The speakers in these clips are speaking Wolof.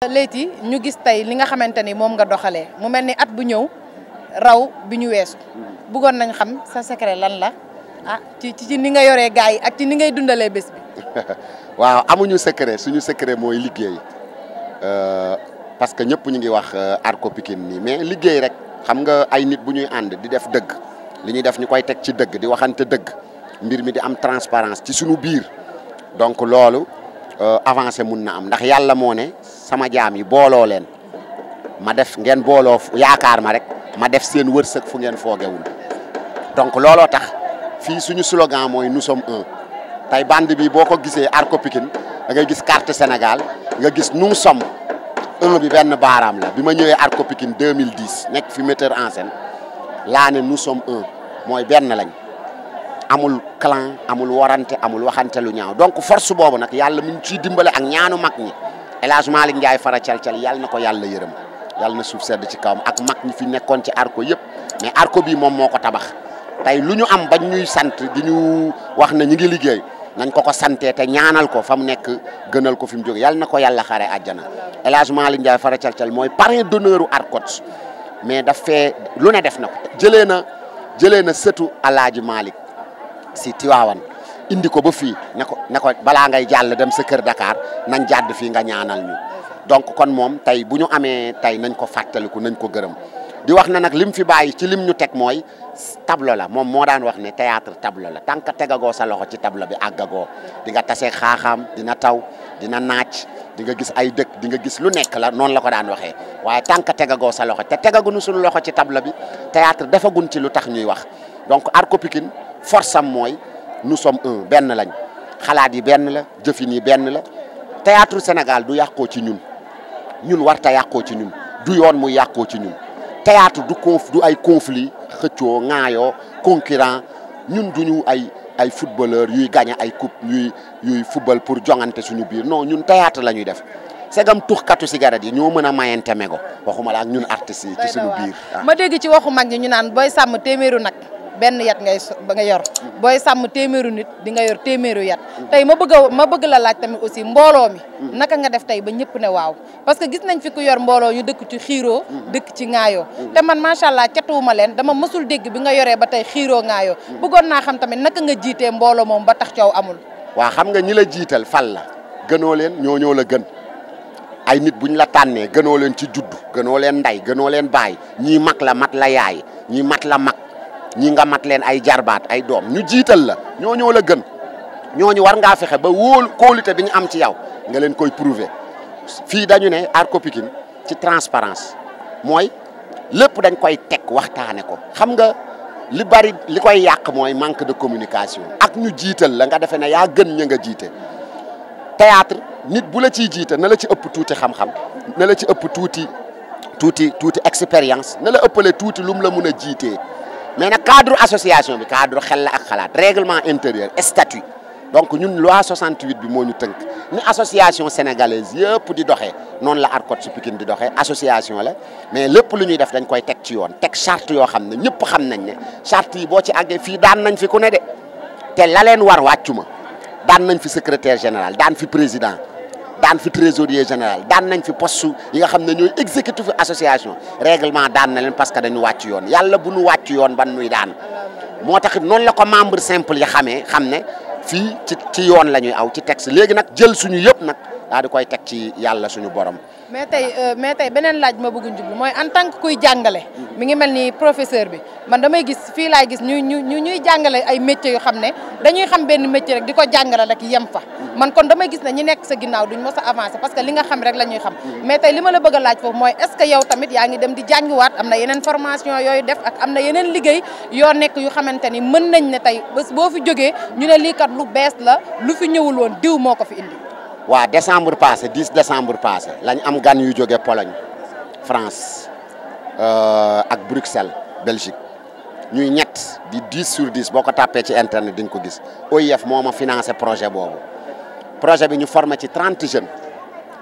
Leyti ñu gis tey li nga xamante ni moom nga doxalee mu mel ni at bu ñëw raw bi ñu weesu bëggoon nañ xam sa secret lan la ci ni nga yoree gars yi ak ci ni ngay dundalee bés bi. waaw amuñu secret suñu secret mooy liggéey parce que ñëpp ñu ngi wax Arco Pikine nii mais liggéey rek xam nga ay nit bu ñuy ànd di def dëgg li ñuy def ñu koy teg ci dëgg di waxante dëgg mbir mi di am transparence ci suñu biir donc loolu avancé mun na am ndax yàlla moo ne sama jaam yi booloo leen ma def ngeen booloo yaakaar ma rek ma def seen wërsëg fu ngeen foogewul donc looloo tax fii suñu slogan mooy nous sommes un tey bande bi boo ko gisee Arco Pikine da ngay gis carte Sénégal nga gis nous sommes un bi benn baaraam la bi ma ñëwee Arco Pikine 2010 nekk fi metteur en scène laa ne nous sommes un mooy benn lañ amul clan amul warante amul waxante lu ñaaw donc force boobu nag yàlla mu ngi ciy dimbale ak ñaanu mag ñi El Hadj Malick Ndiaye fara cal-cal yàlla na ko yàlla yërëm yàlla na suuf sedd ci kawam ak mag ñi fi nekkoon ci Arco yëpp mais Arco bii moom moo ko tabax tey lu ñu am bañ ñuy sant di ñu wax na ñi ngi liggéey nañ ko santee te ñaanal ko fa mu nekk gënal ko fi mu jóge yàlla na ko yàlla xare àjjana El Hadj Malick Ndiaye fara cal-cal mooy parrain d'honneur u Arco mais daf fee lu ne def na ko jëlee na sëtu Alaaji Malick si Tiwaawan indi ko ba fii ne ko balaa ngay jàll dem sa kër Dakar nañ jàdd fii nga ñaanal ñu donc kon moom tey bu ñu amee tey nañ ko fàttaliku nañ ko gërëm di wax na nag lim fi bàyyi ci lim ñu teg mooy tableau la moom moo daan wax ne théâtre tableau la tant que tegagoo sa loxo ci tableau bi àggagoo di nga tasee xaaxaam dina taw dina naaj di nga gis ay dëkk di nga gis lu nekk la noonu la ko daan waxee waaye tant que tegagoo sa loxo te tegaguñu suñu loxo ci tableau bi théâtre defagun ci lu tax ñuy wax donc Arco Pikine force am mooy nous sommes un benn lañ xalaat yi benn la jëfin yi benn la théâtre Sénégal du yàqoo ci ñun warta yàqoo ci ñun du yoon mu yàqoo ci ñun théâtre du ay conflit xëccoo ŋaayoo concurrent ñun duñu ay footballeur yuy gagné ay coupe yuy football pour jongante suñu biir non ñun théâtre la ñuy def segam tuxkatu cigarette yi ñoo mën a mayente mego waxuma la ak ñun artistes yi ci suñu biir ma dégg ci waxu mag ñi ñu naan booy sàmm téeméeru nag benn yat nga yor booy sàmm téeméeru nit di nga yor téeméeru yat tey ma bëgg la laaj tamit aussi mbooloo mi naka nga def tey ba ñëpp ne waaw parce que gis nañ fi ku yor mbooloo ñu dëkk ci xiiroo dëkk ci ŋaayoo te man macha allah catuwuma leen dama mësul dégg bi nga yoree ba tey xiiroo ŋaayoo bëggoon naa xam tamit naka nga jiitee mbooloo moom ba tax coow amul waaw xam nga ñi la jiital fal la gënoo leen ñoo la gën ay nit buñ la tànnee gënoo leen ci juddu gënoo leen nday gënoo leen baay ñii mag la mat la yaay ñii mat la mag ñi nga mat leen ay jarbaat ay doom ñu jiital la ñoo la gën ñooñu war ngaa fexe ba kóolute bi ñu am ci yow nga leen koy prouver fii dañu ne Arco Pikine ci transparence mooy lépp dañ koy teg waxtaane ko xam nga li bari li koy yàq mooy manque de communication ak ñu jiital la nga defee ne yaa gën ña nga jiite théâtre nit bu la ciy jiite na la ci ëpp tuuti xam-xam na la ci ëpp tuuti expérience na la ëppale tuuti lu mu la mun a jiitee mais nag cadre association bi cadre xel la ak xalaat règlement intérieur statut donc ñun loi 68 bi moo ñu tënk ni association sénégalaise yëpp di doxee noonu la Arco Pikine di doxee association la mais lépp lu ñuy def dañ koy teg ci yoon teg charte yoo xam ne ñëpp xam nañ ne charte yi boo ci àggee fii daan nañ fi ku ne de te la leen war wàccu ma daan nañ fi secrétaire général daan fi président daan fi trésorier général daan nañ fi poste yi nga xam ne ñooy exécutif association règlement daan na leen parce que dañu wàcc yoon yàlla bu ñu wàcc yoon ban nuy daan moo tax noonu la ko membre simple yi xam ne fii ci yoon la ñuy aw ci texte léegi nag jël suñu yëpp nag daal di koy teg ci yàlla suñu borom. mais tey beneen laaj ma bëgg njublu mooy en tant que kuy jàngale mi ngi mel ni professeur bi man damay gis fii laay gis ñuy jàngale ay métiers yoo xam ne dañuy xam benn métier rek di ko jàngale rek yem fa man kon damay gis ne ñi nekk sa ginnaaw duñ mos a avancer parce que li nga xam rek la ñuy xam mais tey li ma la bëgg a laaj foofu mooy est-ce que yow tamit yaa ngi dem di jàngiwaat am na yeneen formation yooyu def ak am na yeneen liggéey yoo nekk yu xamante ni mën nañ ne tey bés boo fi jógee ñu ne lii kat lu bees la lu fi ñëwul woon diw moo ko fi indi. waaw décembre passé 10 décembre passé lañ am gan yu jóge Pologne France ak Bruxelles Belgique ñuy ñett di 10 sur 10 boo ko tàppee ci internet di nga ko gis OIF moo ma financé projet boobu projet bi ñu formé ci 30 jeunes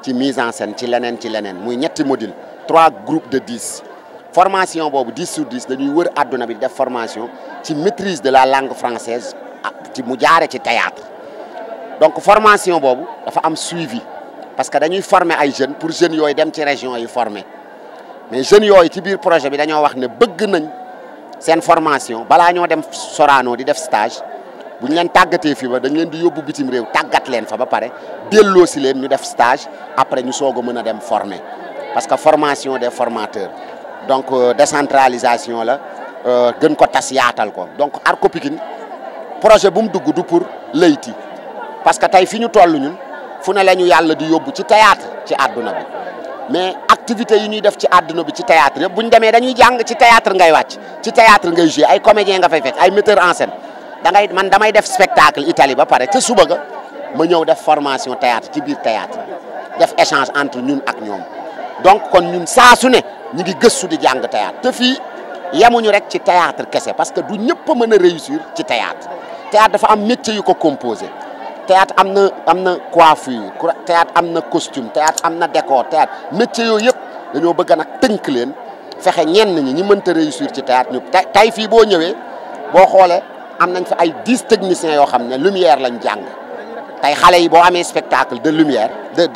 ci mise en scène ci leneen muy ñetti module 3 groupes de 10 formation boobu 10 sur 10 dañuy wër àdduna bi def formation ci maîtrise de la langue française ci mu jaare ci théâtre donc formation boobu dafa am suivi parce que dañuy former ay jeunes pour jeunes yooyu dem ci région yi former mais jeunes yooyu ci biir projet bi dañoo wax ne bëgg nañ seen formation balaa ñoo dem Sorano di def stage bu ñu leen tàggatee fii ba dañ leen di yóbbu bitim réew tàggat leen fa ba pare delloo si leen ñu def stage après ñu soog a mën a dem former parce que formation des formateurs donc décentralisation la gën ko tas yaatal ko donc Arco Pikine projet bu mu dugg du pour Leyti parce que tey fi ñu toll ñun fu ne la ñu yàlla di yóbbu ci théâtre ci àdduna bi mais activités yi ñuy def ci àdduna bi ci théâtre yëpp bu ñu demee dañuy jàng ci théâtre ngay wàcc ci théâtre ngay jouer ay comédien nga fay fekk ay metteur en scène man damay def spectacle Italie ba pare te suba ga ma ñëw def formation théâtre ci biir théâtre def échange entre ñun ak ñoom donc kon ñun saa su ne ñu ngi gëstu di jàng théâtre te fii yemuñu rek ci théâtre kese parce que du ñëpp a mën a réussir ci théâtre théâtre dafa am métier yu ko composé théâtre am na coiffure théâtre am na costume théâtre am na décor théâtre métier yooyu yëpp dañoo bëgg nag tënk leen fexe ñenn ñi mënta réussir ci théâtre ñu tey fii boo ñëwee boo xoolee am nañ fa ay 10 techniciens yoo xam ne lumière lañ jàng tey xale yi boo amee spectacle de lumière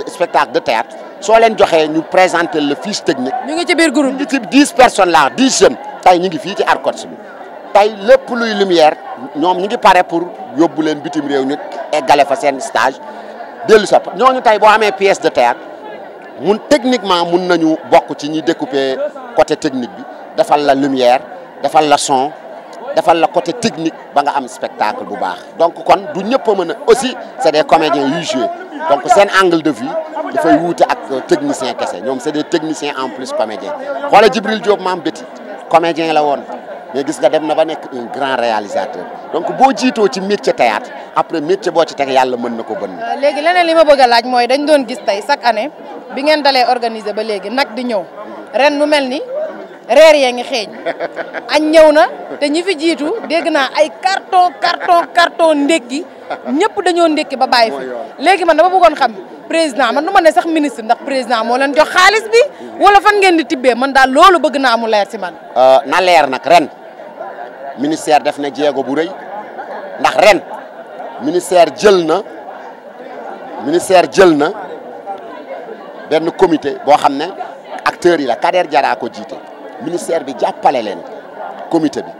spectacle de théâtre soo leen joxee ñu présenter le fiche technique. ñu ngi ci biir groupe ñu ngi ci 10 personnes là 10 jeunes tey ñu ngi fii ci Arcots bi tey lépp luy lumière ñoom ñu ngi pare pour yóbbu leen bitim réew nit eggale fa seen stage dellu sa ñooñu tey boo amee pièce de théâtre techniquement mun nañu bokk ci ñi découper côté technique bi defal la lumière defal la son defal la côté technique ba nga am spectacle bu baax donc kon du ñëpp a mën a aussi c'est des comédiens yuy jouer donc seen angle de vue dafay wuute ak technicien kese ñoom c'est des techniciens en plus comédiens xoola Djibril Diop maam Béti comédien la woon mais gis nga dem na ba nekk un grand réalisateur donc boo jiitoo ci métier théâtre après métier boo ci teg yàlla mën na ko bënn. léegi leneen li ma bëgg a laaj mooy dañ doon gis tey chaque année bi ngeen dalee organiser ba léegi nag di ñëw ren mu mel ni reer yee ngi xeeñ añ ñëw na te ñi fi jiitu dégg naa ay carton ndékki ñëpp dañoo ndékki ba bàyyi fi léegi man dama bëggoon xam président man du ma ne sax ministre ndax président moo leen jox xaalis bi wala fan ngeen di tibbee man daal loolu bëgg naa mu leer si man. na leer nag ren ministère def na jéego bu rëy ndax ren ministère jël na benn comité boo xam ne acteurs yi la Kader Diarra ko jiite ministère bi jàppale leen comité bi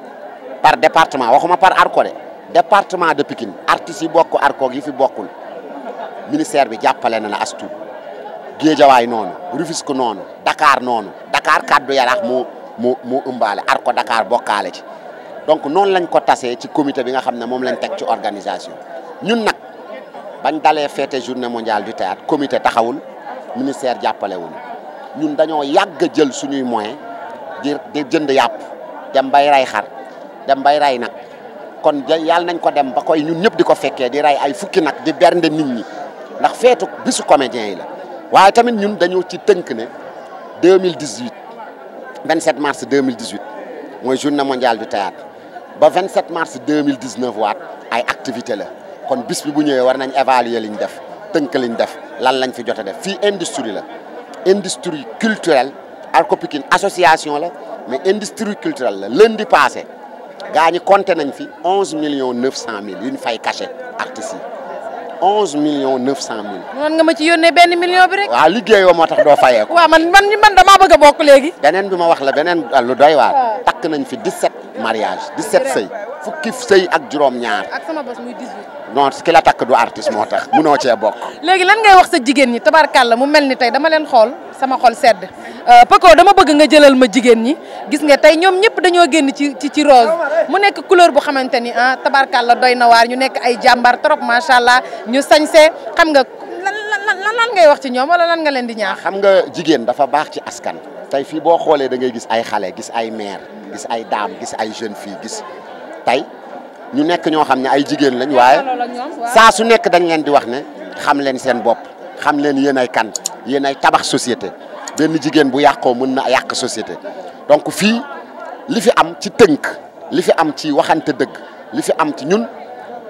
par département waxuma par Arco de département de Pikine artistes yi bokk Arco yi fi bokkul ministère bi jàppale na la astu Géejawaay noonu Rufisque noonu Dakar noonu Dakar kaddu Yaraax moo ëmbaale Arco Dakar bokkaale ci donc noonu lañ ko tasee ci comité bi nga xam ne moom lañ teg ci organisation ñun nag bañ dalee fêter journée mondiale du théâtre comité taxawul ministère jàppale wuñu ñun dañoo yàgg jël suñuy moyen di jënd yàpp dem bay ray xar dem bay ray nag kon yàlla nañ ko dem ba koy ñun ñëpp di ko fekkee di ray ay fukki nag di bernde nit ñi ndax feetu bisu comédien yi la waaye tamit ñun dañoo ci tënk ne 2018 27 mars 2018 mooy journée mondiale du théâtre ba 27 mars 2019 waat ay activité la kon bis bi bu ñëwee war nañ évaluer liñ def tënk liñ def lan lañ fi jot a def fii industrie la industrie culturelle Arco Pikine association la mais industrie culturelle la lundi passé gaa ñi compté nañ fi 11 millions 900 mille yu ñu fay cachet artistes yi 11 millions 900 mille. man nga ma ci yónnee benn million bi rek. waaw liggéeyoo moo tax doo fayee ko. waaw man damaa bëgg a bokk léegi. beneen bi ma wax la beneen lu doy waar. takk nañ fi 17 mariage 17 sëy fukki sëy ak juróom-ñaar. ak sama bos muy 18. non ki la takk du artiste moo tax munoo cee bokk. léegi lan ngay wax sa jigéen ñi tabarkàlla mu mel ni tey dama leen xool sama xol sedd Paco dama bëgg nga jëlal ma jigéen ñi gis nga tey ñoom ñëpp dañoo génn ci rose mu nekk couleur bu xamante ni tabarkàlla doy na waar ñu nekk ay jàmbaar trop macha allah ñu sañse xam nga lan ngay wax ci ñoom wala lan nga leen di ñaax. xam nga jigéen dafa baax ci askan. tey fii boo xoolee da ngay gis ay xale gis ay mère gis ay dame gis ay jeune fille gis tey ñu nekk ñoo xam ne ay jigéen lañ waaye saa su nekk dañ leen di wax ne xam leen seen bopp xam leen yéen ay kan yéen ay tabax société benn jigéen bu yàqoo mën na yàq société donc fii li fi am ci tënk li fi am ci waxante dëgg li fi am ci ñun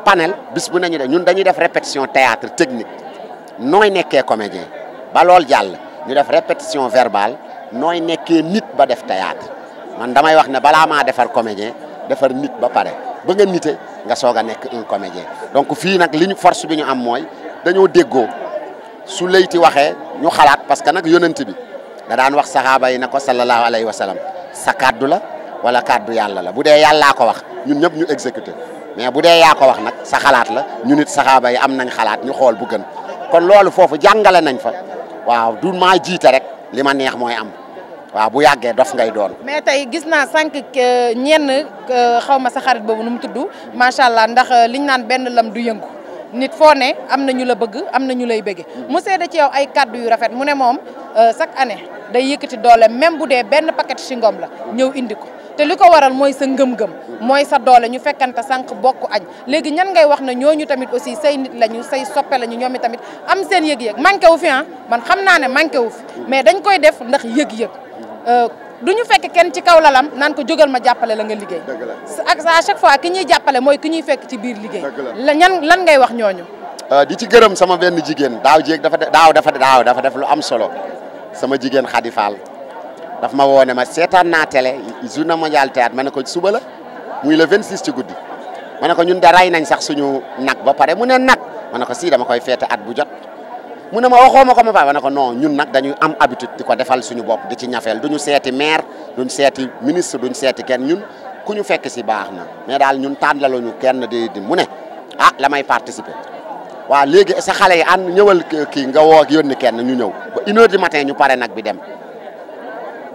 panel bis bu nañu def ñun dañuy def répétition théâtre technique nooy nekkee comédien ba lool jàll ñu def répétition verbale nooy nekkee nit ba def théâtre man damay wax ne balaa maa defar comédien defar nit ba pare ba nga nite nga soog a nekk un comédien donc fii nag li ñu force bi ñu am mooy dañoo déggoo su layti waxee ñu xalaat parce que nag yonent bi da daan wax saxaaba yi ne ko sallallahu alayhi wa sallam sa kaddu la wala kaddu yàlla la bu dee yàllaa ko wax ñun ñëpp ñu exécuté mais bu dee yaa ko wax nag sa xalaat la ñu nit saxaaba yi am nañ xalaat ñu xool bu gën kon loolu foofu jàngale nañ fa waaw du maa jiite rek li ma neex mooy am waaw bu yàggee dof ngay doon. mais tey gis naa sànq ñenn xaw ma sa xarit boobu nu mu tudd macha allah ndax liñ naan benn lam du yëngu nit foo ne am na ñu la bëgg am na ñu lay bëgge mu seede ci yow ay kaddu yu rafet mu ne moom chaque année day yëkkati doole même bu dee benn paquet ci ngom la ñëw indi ko te li ko waral mooy sa ngëm-ngëm mooy sa doole ñu fekkante sànq bokk añ léegi ñan ngay wax ne ñooñu tamit aussi say nit lañu say soppe lañu ñoom tamit am seen yëg-yëg manqué wu fi man xam naa ne manqué wu fi mais dañ koy def ndax yëg-yëg du ñu fekk kenn ci kaw lalam naan ko jógal ma jàppale la nga liggéey ak à chaque fois ki ñuy jàppale mooy ki ñuy fekk ci biir liggéey la lan ngay wax ñooñu di ci gërëm sama benn jigéen daaw dafa def lu am solo sama jigéen Khady Fall daf ma woone ma seetaan naa télé journée mondiale théâtre ma ne ko suba la muy le 26 ci guddi ma ne ko ñun da ray nañ sax suñu nag ba pare mu ne nag ma ne ko si dama koy feete at bu jot mu ne ma waxoo ma ko ma ne ko non ñun nag dañuy am habitude di ko defal suñu bopp di ci ñafeel duñu seeti maire duñ seeti ministre duñ seeti kenn ñun ku ñu fekk si baax na mais daal ñun tànnaluñu kenn di mu ne ah la may participer waaw léegi sa xale yi ànd ñëwal kii nga woo yónni kenn ñu ñëw ba 1h du matin ñu pare nag bi dem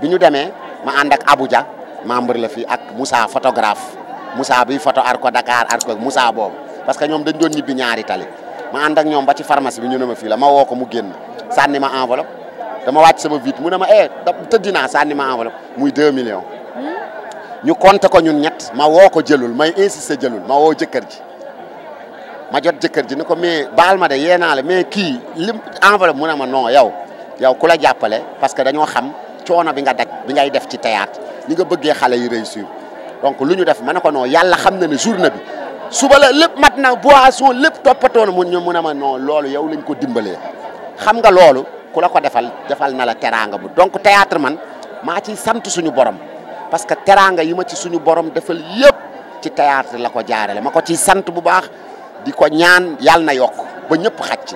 bi ñu demee ma ànd ak Abuja membre la fii ak Moussa photographe Moussa bi photo Arco Dakar Arco Moussa boobu parce que ñoom dañ doon ñibbi ñaari tali ma ànd ak ñoom ba ci pharmacie bi ñu ne ma fii la ma woo ko mu génn sànni ma enveloppe dama wàcc sama vite mu ne ma tëddi naa sànni ma enveloppe muy 2 millions ñu compté ko ñun ñett ma woo ko jëlul may insisté jëlul ma woo jëkkër ji ma jot jëkkër ji ne ko mais baal ma de yee naa la mais kii lim enveloppe mu ne ma non yow ku la jàppale parce que dañoo xam coono bi nga daj bi ngay def ci théâtre ni nga bëggee xale yi réussir donc lu ñu def ma ne ko non yàlla xam na ne journée bi suba la lépp mat na boisson lépp toppatoo na mu ne ma non loolu yow lañ ko dimbalee xam nga loolu ku la ko defal na la teraanga bu donc théâtre man maa ciy sant suñu borom parce que teraanga yi ma ci suñu borom defal yëpp ci théâtre la ko jaarale ma ko ciy sant bu baax di ko ñaan yàlla na yokk ba ñëpp xaj ci